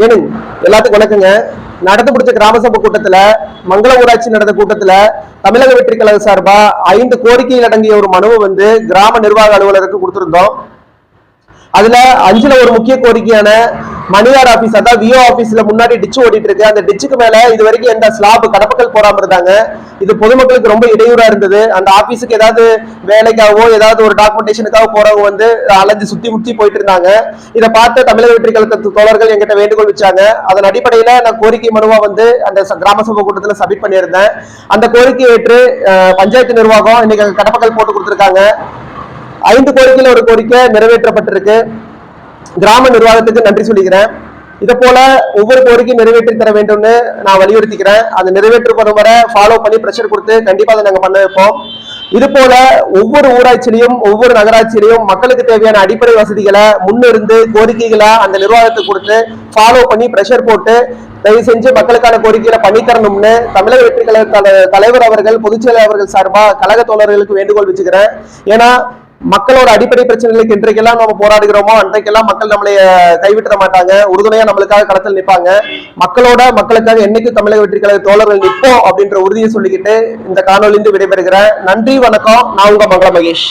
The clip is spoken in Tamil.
ஏனுங்க எல்லாத்துக்கும் வணக்கங்க. நடந்து முடிச்ச கிராம சபை கூட்டத்துல, மங்கள ஊராட்சி நடந்த கூட்டத்துல தமிழக வெற்றி கழக சார்பா 5 கோரிக்கைகள் அடங்கிய ஒரு மனுவை கிராம நிர்வாக அலுவலருக்கு கொடுத்திருந்தோம். அதுல 5ல ஒரு முக்கிய கோரிக்கையான மணியார் ஆபீஸ், அதாவது விஓ ஆபீஸ்ல முன்னாடி டிச்சு ஓடிட்டு இருக்கு. அந்த டிச்சுக்கு மேல இது வரைக்கும் எந்த ஸ்லாப் கடப்பக்கல் போடாம இருந்தாங்க. இது பொதுமக்களுக்கு ரொம்ப இடையூறா இருந்தது. அந்த ஆபீஸுக்கு ஏதாவது வேலைக்காகவோ ஏதாவது ஒரு டாக்குமெண்டேஷனுக்காக போறவங்க அலைஞ்சு சுத்தி முத்தி போயிட்டு இருந்தாங்க. இதை பார்த்து தமிழக வெற்றி கழக தோழர்கள் எங்கிட்ட வேண்டுகோள் வச்சாங்க. அதன் அடிப்படையில நான் கோரிக்கை மனுவா அந்த கிராம சபை கூட்டத்தில் சப்மிட் பண்ணியிருந்தேன். அந்த கோரிக்கையை ஏற்று பஞ்சாயத்து நிர்வாகம் இன்னைக்கு கடப்பக்கல் போட்டு கொடுத்திருக்காங்க. 5 கோரிக்கையில ஒரு கோரிக்கை நிறைவேற்றப்பட்டிருக்கு. கிராம நிர்வாகத்துக்கு நன்றி சொல்லிக்கிறேன். இதை போல ஒவ்வொரு கோரிக்கையும் நிறைவேற்றி தர வேண்டும்னு நான் வலியுறுத்திக்கிறேன். அதை நிறைவேற்றப்படும் வரை ஃபாலோ பண்ணி பிரஷர் கொடுத்து கண்டிப்பா அதை நாங்க பண்ண வைப்போம். இது போல ஒவ்வொரு ஊராட்சியிலையும் ஒவ்வொரு நகராட்சியிலையும் மக்களுக்கு தேவையான அடிப்படை வசதிகளை முன்னிருந்து கோரிக்கைகளை அந்த நிர்வாகத்துக்கு கொடுத்து ஃபாலோ பண்ணி பிரஷர் போட்டு தயவு செஞ்சு மக்களுக்கான கோரிக்கைகளை பண்ணித்தரணும்னு தமிழக வெற்றி கழக தலைவர் அவர்கள், பொதுச் செயலாளர் அவர்கள் சார்பா கழக தோழர்களுக்கு வேண்டுகோள் வச்சுக்கிறேன். ஏன்னா மக்களோட அடிப்படை பிரச்சனைகளுக்கு இன்றைக்கெல்லாம் நம்ம போராடுகிறோமோ அன்றைக்கெல்லாம் மக்கள் நம்மளை கைவிட்டுற மாட்டாங்க. உறுதுணையா நம்மளுக்காக களத்தில் நிற்பாங்க. மக்களுக்காக என்னைக்கு தமிழக வெற்றி கழக தோழர்கள் நிற்போம் அப்படின்ற உறுதியை சொல்லிக்கிட்டு இந்த காணொலியிலிருந்து விடைபெறுகிறேன். நன்றி, வணக்கம். நான் உங்க மங்கள மகேஷ்.